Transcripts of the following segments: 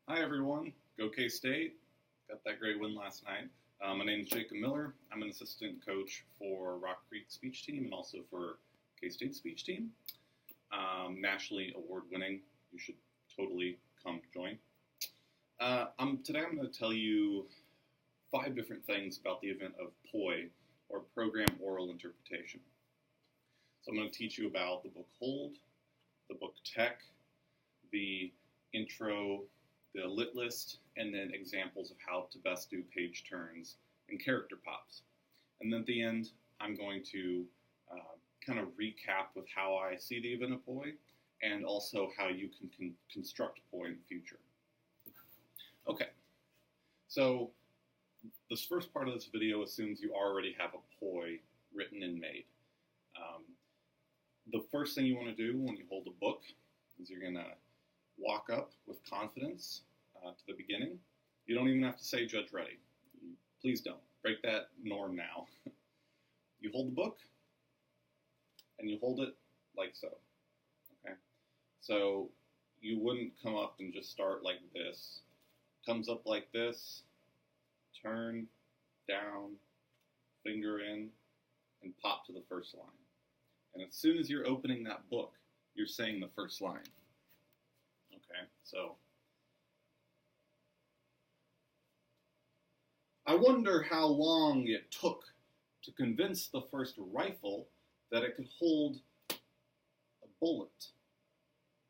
Hi everyone, go K-State. Got that great win last night. My name is Jacob Miller. I'm an assistant coach for Rock Creek speech team and also for K-State speech team. Nationally award winning. You should totally come join. Today I'm going to tell you 5 different things about the event of POI, or Program Oral Interpretation. So I'm going to teach you about the book Hold, the book Tech, the intro, the lit list, and then examples of how to best do page turns and character pops. And then at the end, I'm going to kind of recap with how I see the event of POI and also how you can construct POI in the future. Okay, so this first part of this video assumes you already have a POI written and made. The first thing you want to do when you hold a book is you're going to walk up with confidence to the beginning. You don't even have to say judge ready. Please don't. Break that norm now. You hold the book and you hold it like so. Okay? So you wouldn't come up and just start like this. Comes up like this, turn, down, finger in, and pop to the first line. And as soon as you're opening that book, you're saying the first line. Okay, so I wonder how long it took to convince the first rifle that it could hold a bullet,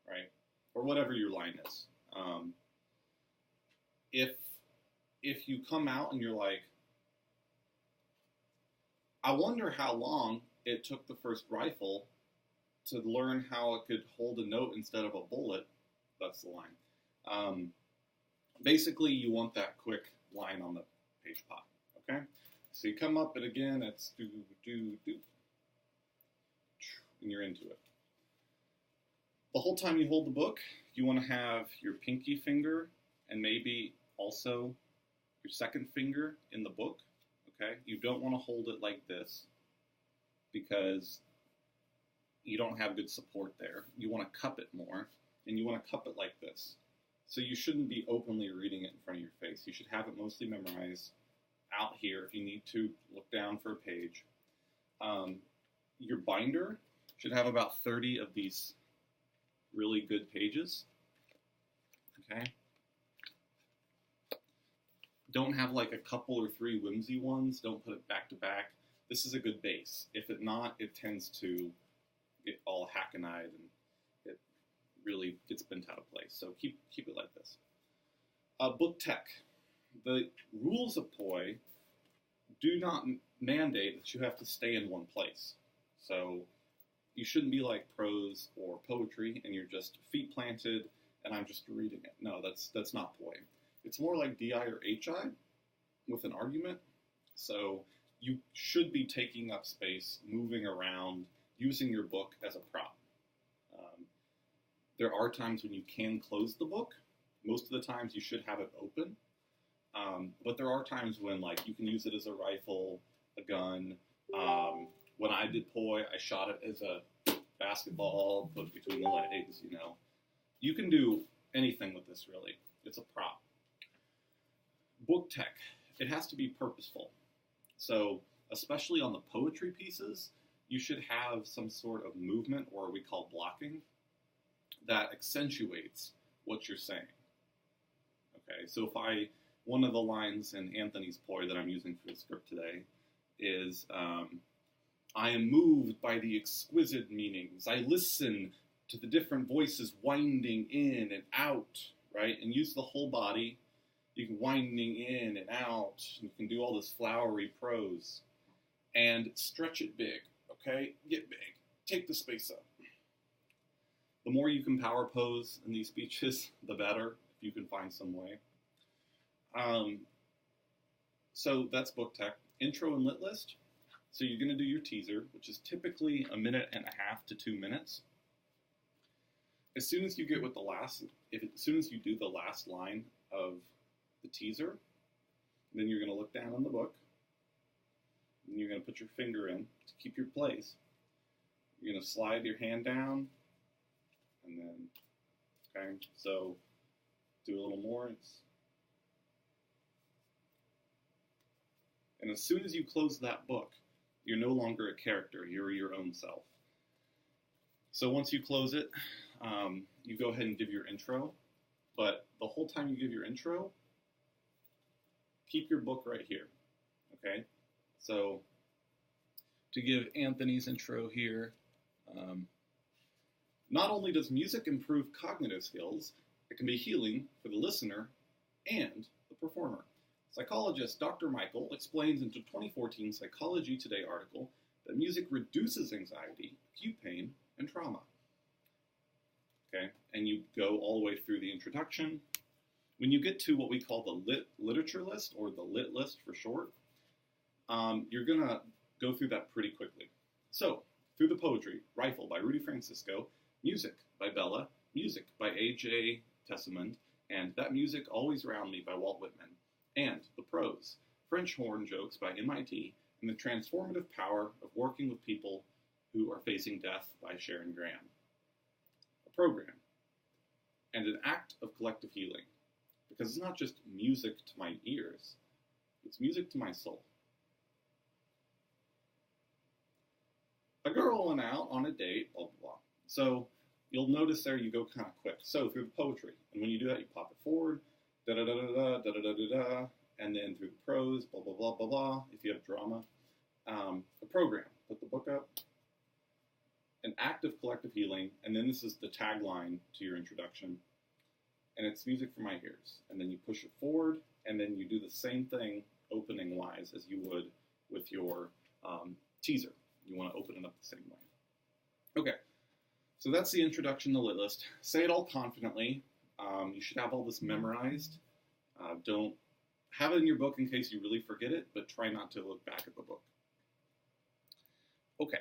right? Or whatever your line is. If you come out and you're like, I wonder how long it took the first rifle to learn how it could hold a note instead of a bullet, that's the line. Basically, you want that quick line on the page pop, okay? So you come up and again, it's do, do, do, and you're into it. The whole time you hold the book, you want to have your pinky finger and maybe also your second finger in the book, okay? You don't want to hold it like this because you don't have good support there. You want to cup it more, and you want to cup it like this. So you shouldn't be openly reading it in front of your face. You should have it mostly memorized out here. If you need to, look down for a page. Your binder should have about 30 of these really good pages, okay? Don't have like a couple or 3 whimsy ones. Don't put it back to back. This is a good base. If it not, it tends to get all hackneyed and it really gets bent out of place. So keep it like this. Book tech. The rules of POI do not mandate that you have to stay in one place. So you shouldn't be like prose or poetry and you're just feet planted and I'm just reading it. No, that's not POI. It's more like DI or HI with an argument. So you should be taking up space, moving around, using your book as a prop. There are times when you can close the book. Most of the times you should have it open. But there are times when like you can use it as a rifle, a gun. When I did POI, I shot it as a basketball, put it between the legs, you know. You can do anything with this, really. It's a prop. Book tech. It has to be purposeful. So, especially on the poetry pieces, you should have some sort of movement, or what we call blocking, that accentuates what you're saying. Okay, so one of the lines in Anthony's POI that I'm using for the script today is, I am moved by the exquisite meanings. I listen to the different voices winding in and out, right? And use the whole body. You can winding in and out. You can do all this flowery prose. And stretch it big, okay? Get big. Take the space up. The more you can power pose in these speeches, the better, if you can find some way. So that's book tech. Intro and lit list. So you're going to do your teaser, which is typically 1.5 minutes to 2 minutes. As soon as you get with as soon as you do the last line of the teaser, then you're going to look down on the book, and you're going to put your finger in to keep your place. You're going to slide your hand down, and then, okay, so Do a little more. And as soon as you close that book, you're no longer a character. You're your own self. So once you close it, you go ahead and give your intro. But the whole time you give your intro, keep your book right here. Okay? So to give Anthony's intro here, not only does music improve cognitive skills, it can be healing for the listener and the performer. Psychologist Dr. Michael explains in a 2014 Psychology Today article that music reduces anxiety, acute pain, and trauma. Okay, and you go all the way through the introduction. When you get to what we call the literature list, or the lit list for short, you're going to go through that pretty quickly. So, through the poetry, Rifle by Rudy Francisco, Music by Bella, Music by A.J. Tessamond, and That Music Always Around Me by Walt Whitman, and the prose, French Horn Jokes by MIT, and The Transformative Power of Working with People Who Are Facing Death by Sharon Graham. A program, and an act of collective healing, because it's not just music to my ears, it's music to my soul. A girl went out on a date, blah, blah, blah. So you'll notice there you go kind of quick. So through the poetry, and when you do that, you pop it forward, da-da-da-da-da, da-da-da-da-da, and then through the prose, blah, blah, blah, blah, blah, if you have drama. A program, put the book up, an act of collective healing, and then this is the tagline to your introduction, and it's music for my ears. And then you push it forward, and then you do the same thing opening-wise as you would with your teaser. You want to open it up the same way. Okay, so that's the introduction to the lit list. Say it all confidently. You should have all this memorized. Don't have it in your book in case you really forget it, but try not to look back at the book. Okay,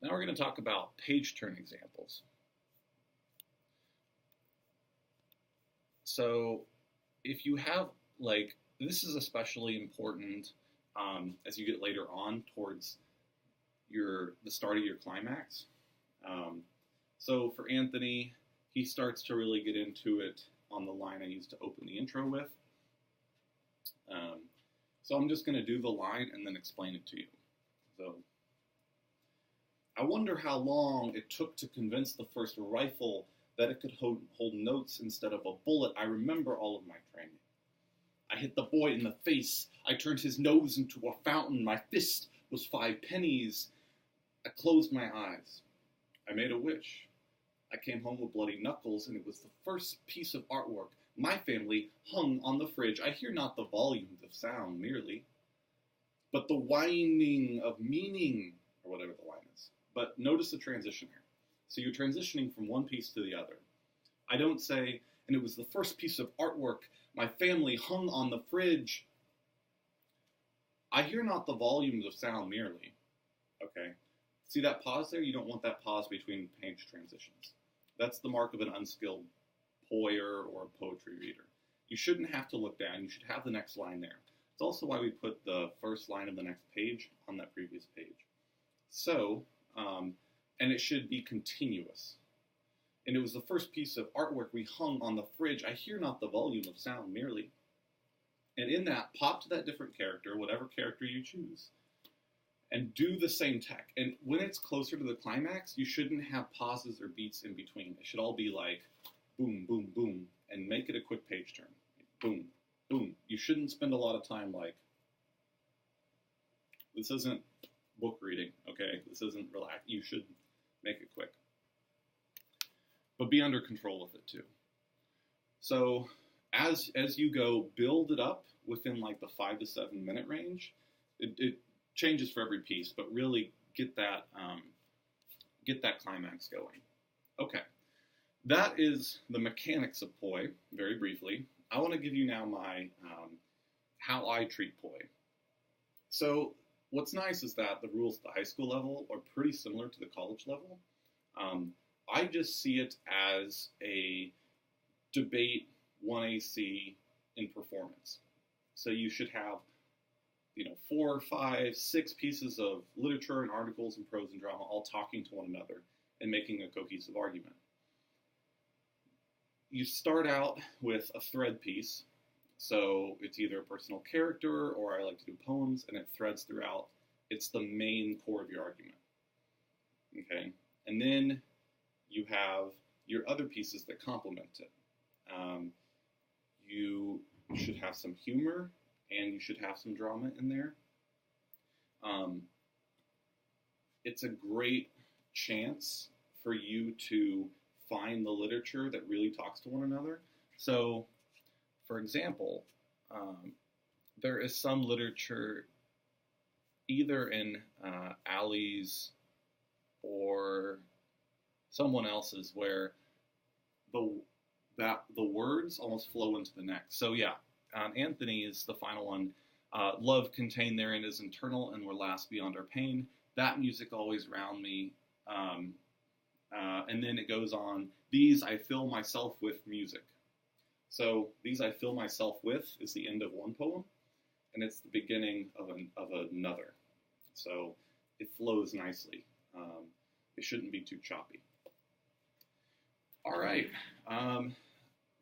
now we're going to talk about page turn examples. So if you have, like, this is especially important as you get later on towards the start of your climax. So for Anthony, he starts to really get into it on the line I used to open the intro with. So I'm just going to do the line and then explain it to you. So, I wonder how long it took to convince the first rifle that it could hold notes instead of a bullet. I remember all of my training. I hit the boy in the face. I turned his nose into a fountain. My fist was 5 pennies. I closed my eyes. I made a wish. I came home with bloody knuckles, and it was the first piece of artwork my family hung on the fridge. I hear not the volumes of sound merely, but the whining of meaning, or whatever the line is. But notice the transition here. So you're transitioning from one piece to the other. I don't say, and it was the first piece of artwork my family hung on the fridge. I hear not the volumes of sound merely. Okay? See that pause there? You don't want that pause between page transitions. That's the mark of an unskilled poyer or poetry reader. You shouldn't have to look down. You should have the next line there. It's also why we put the first line of the next page on that previous page. So, and it should be continuous. And it was the first piece of artwork we hung on the fridge. I hear not the volume of sound merely. And in that, pop to that different character, whatever character you choose, and do the same tech. And when it's closer to the climax, you shouldn't have pauses or beats in between. It should all be like boom, boom, boom, and make it a quick page turn. Boom, boom. You shouldn't spend a lot of time like, this isn't book reading, okay? This isn't relax. You should make it quick. But be under control of it too. So as you go, build it up within like the 5 to 7 minute range. It changes for every piece, but really get that climax going. Okay, that is the mechanics of POI. Very briefly, I want to give you now my how I treat POI. So what's nice is that the rules at the high school level are pretty similar to the college level. I just see it as a debate 1AC in performance. So you should have, 4, 5, 6 pieces of literature and articles and prose and drama all talking to one another and making a cohesive argument. you start out with a thread piece. So it's either a personal character, or I like to do poems, and it threads throughout. It's the main core of your argument. Okay? And then you have your other pieces that complement it. You should have some humor, and you should have some drama in there. It's a great chance for you to find the literature that really talks to one another. So, for example, there is some literature either in Allie's or someone else's where the words almost flow into the next. So yeah, Anthony is the final one. Love contained therein is internal and will last beyond our pain. That music always round me. And then it goes on, these I fill myself with music. So these I fill myself with is the end of one poem, and it's the beginning of another. So it flows nicely. It shouldn't be too choppy. All right.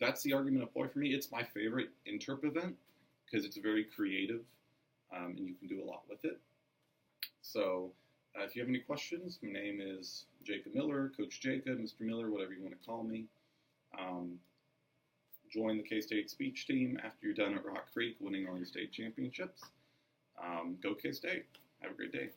That's the argument of POI for me. It's my favorite interp event because it's very creative, and you can do a lot with it. So if you have any questions, my name is Jacob Miller, Coach Jacob, Mr. Miller, whatever you want to call me. Join the K-State speech team after you're done at Rock Creek winning all your state championships. Go K-State. Have a great day.